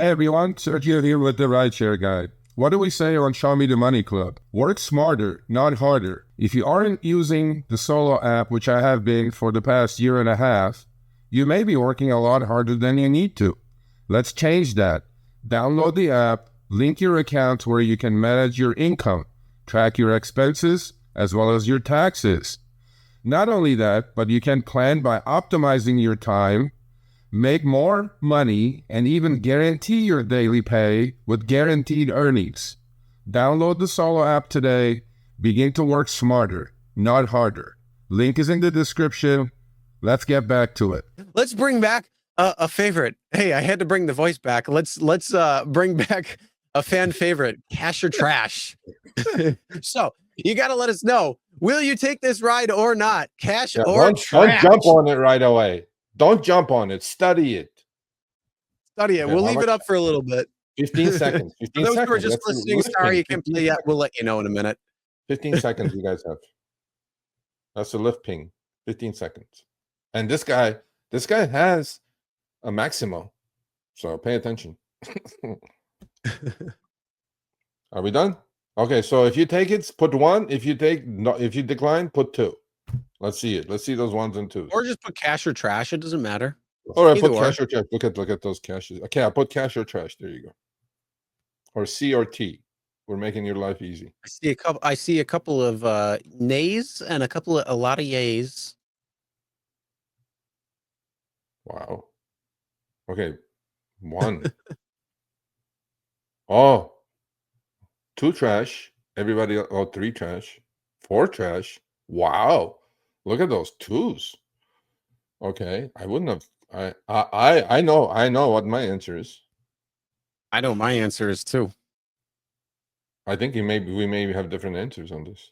Hey everyone, Sergio here with the Rideshare Guy. What do we say on Show Me the Money Club? Work smarter, not harder. If you aren't using the Solo app, which I have been for the past year and a half, you may be working a lot harder than you need to. Let's change that. Download the app, link your account where you can manage your income, track your expenses, as well as your taxes. Not only that, but you can plan by optimizing your time, make more money, and even guarantee your daily pay with guaranteed earnings. Download the Solo app today. Begin to work smarter, not harder. Link is in the description. Let's get back to it. Let's bring back a favorite. Hey, I had to bring the voice back. Let's bring back a fan favorite, Cash or Trash. So you got to let us know. Will you take this ride or not? Cash or trash? Don't jump on it right away. Don't jump on it. Study it. Study it. We'll leave it up for a little bit. 15 seconds. 15 those seconds. who are just listening, sorry you can't play yet. We'll let you know in a minute. 15 seconds you guys have. That's a lift ping. 15 seconds. And this guy has a Maximo. So pay attention. Are we done? Okay, so if you take it, put 1. If you decline, put 2. Let's see it. Let's see those 1s and 2s. Or just put cash or trash. It doesn't matter. All right, put cash or trash. Look at those cashes. Okay, I put cash or trash. There you go. Or C or T. We're making your life easy. I see a couple of nays and a lot of yays. Wow. Okay. 1. Oh. 2 trash. Everybody. Oh, 3 trash. 4 trash. Wow. Look at those 2s. Okay. I wouldn't have. I know what my answer is. I know my answer is 2. I think we may have different answers on this.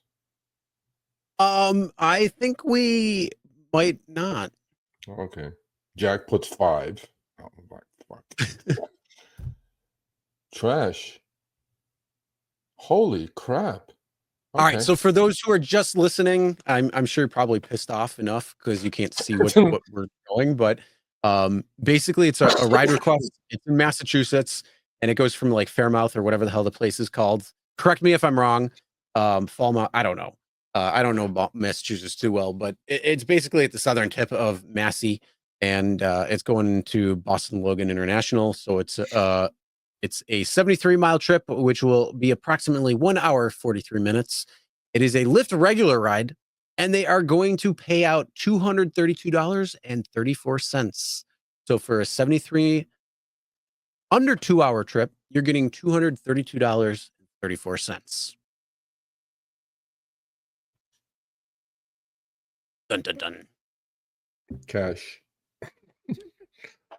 I think we might not. Okay. Jack puts 5. Oh my fuck. Trash. Holy crap. All right, so for those who are just listening, I'm sure you're probably pissed off enough because you can't see what we're doing, but basically it's a ride request. It's in Massachusetts, and it goes from like Fairmouth or whatever the hell the place is called. Correct me if I'm wrong. Falmouth, I don't know. I don't know about Massachusetts too well, but it's basically at the southern tip of Massey, and it's going to Boston Logan International. So it's a 73-mile trip, which will be approximately 1 hour, 43 minutes. It is a Lyft regular ride, and they are going to pay out $232.34. So for a 73 under 2 hour trip, you're getting $232.34. Dun dun dun. Cash.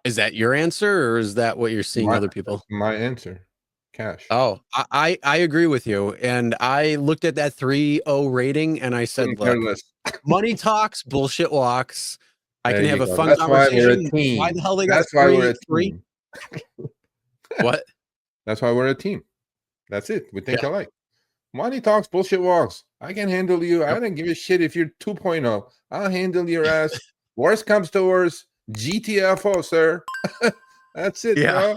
Is that your answer, or is that what you're seeing other people? My answer, cash. Oh, I agree with you. And I looked at that 3.0 rating, and I said, look, money talks, bullshit walks. I can have a fun conversation. Why the hell they got three? What? That's why we're a team. That's it. We think alike. Money talks, bullshit walks. I can handle you. I don't give a shit if you're 2.0. I'll handle your ass. Worst comes to worst. GTFO, sir. That's it, bro.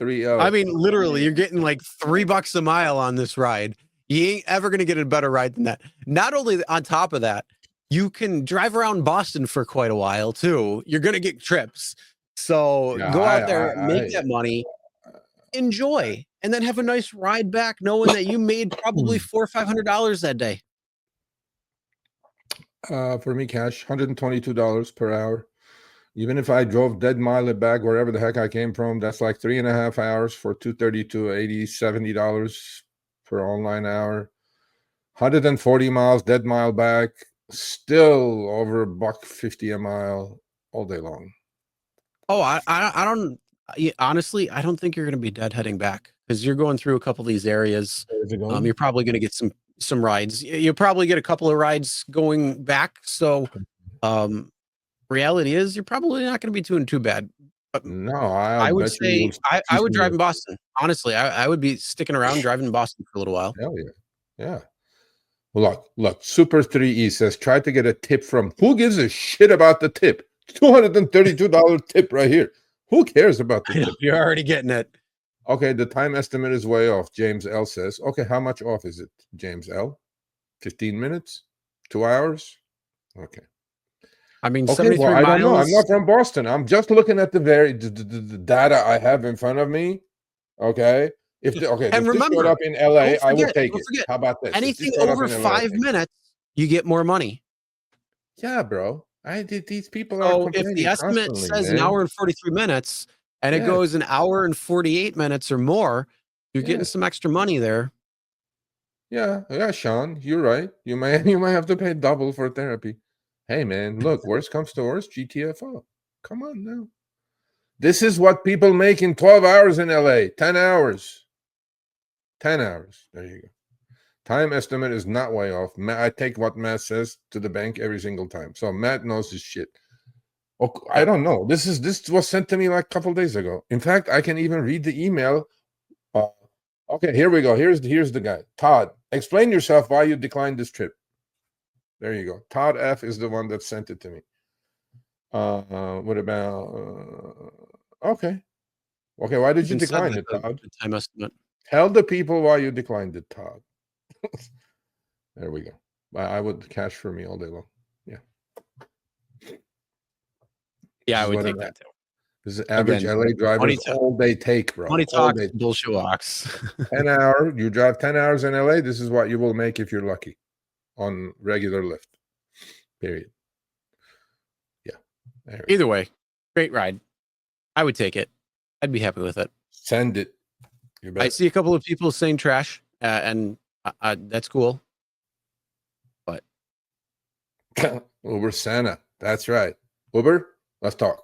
3.0. I mean, literally, you're getting like $3 a mile on this ride. You ain't ever gonna get a better ride than that. Not only on top of that, you can drive around Boston for quite a while too. You're gonna get trips. So go out there, make that money, enjoy, and then have a nice ride back, knowing that you made probably $400 or $500 that day. For me, cash, $122 per hour. Even if I drove dead mile back wherever the heck I came from, that's like 3.5 hours for $232, $80, $70 per online hour. 140 miles dead mile back, still over $150 a mile all day long. Oh, I don't honestly, I don't think you're going to be dead heading back because you're going through a couple of these areas. You're probably going to get some rides. You'll probably get a couple of rides going back. So, reality is you're probably not going to be doing too bad. But no, I would say I would drive in Boston. Honestly, I would be sticking around driving in Boston for a little while. Hell yeah. Yeah. Look, Super 3E says, try to get a tip from, who gives a shit about the tip? $232 tip right here. Who cares about the tip? You're already getting it. Okay, the time estimate is way off. James L says. Okay, how much off is it, James L? 15 minutes? 2 hours? Okay. I mean, Okay, 73 well, I don't know. miles. I'm not from Boston. I'm just looking at the data I have in front of me. Okay. If And this showed remember, up in LA, I will take don't it. forget, How about this? If this anything showed up over in LA, I'll 5 take it. minutes, you get more money. Yeah, bro. These people are So if complaining the estimate constantly, says man. an hour and 43 minutes and it Yes. goes an hour and 48 minutes or more, you're getting Yes. some extra money there. Yeah, Sean, you're right. You might have to pay double for therapy. Hey, man, look, worst comes to worst, GTFO. Come on now. This is what people make in 12 hours in LA. 10 hours. 10 hours. There you go. Time estimate is not way off. I take what Matt says to the bank every single time. So Matt knows his shit. Oh, I don't know. This was sent to me like a couple days ago. In fact, I can even read the email. Okay, here we go. Here's the guy. Todd, explain yourself why you declined this trip. There you go. Todd F is the one that sent it to me. What about okay. Why did you decline it, Todd? The time estimate. Tell the people why you declined it, Todd. There we go. I would cash for me all day long. Yeah. Yeah, I would take that too. This is average Again, LA drivers all they take, bro. Money talks, bullshit walks. 10 hours. You drive 10 hours in LA. This is what you will make if you're lucky on regular Lyft. Period. Yeah. Either way, great ride. I would take it. I'd be happy with it. Send it. I see a couple of people saying trash, and that's cool. But Uber Santa. That's right. Uber, let's talk.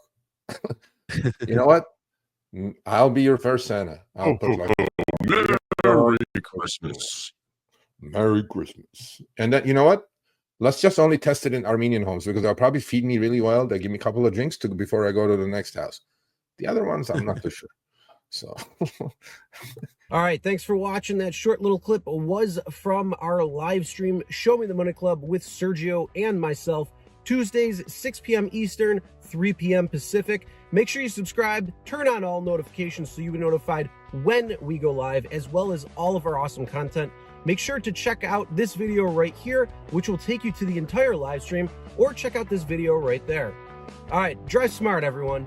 You know what? I'll be your first Santa. I'll put like Merry Christmas. Merry Christmas. And then, you know what? Let's just only test it in Armenian homes because they'll probably feed me really well. They give me a couple of drinks before I go to the next house. The other ones, I'm not too sure. So, all right. Thanks for watching. That short little clip was from our live stream, Show Me the Money Club with Sergio and myself, Tuesdays, 6 p.m. Eastern, 3 p.m. Pacific. Make sure you subscribe, turn on all notifications so you'll be notified when we go live, as well as all of our awesome content. Make sure to check out this video right here, which will take you to the entire live stream, or check out this video right there. All right, drive smart, everyone.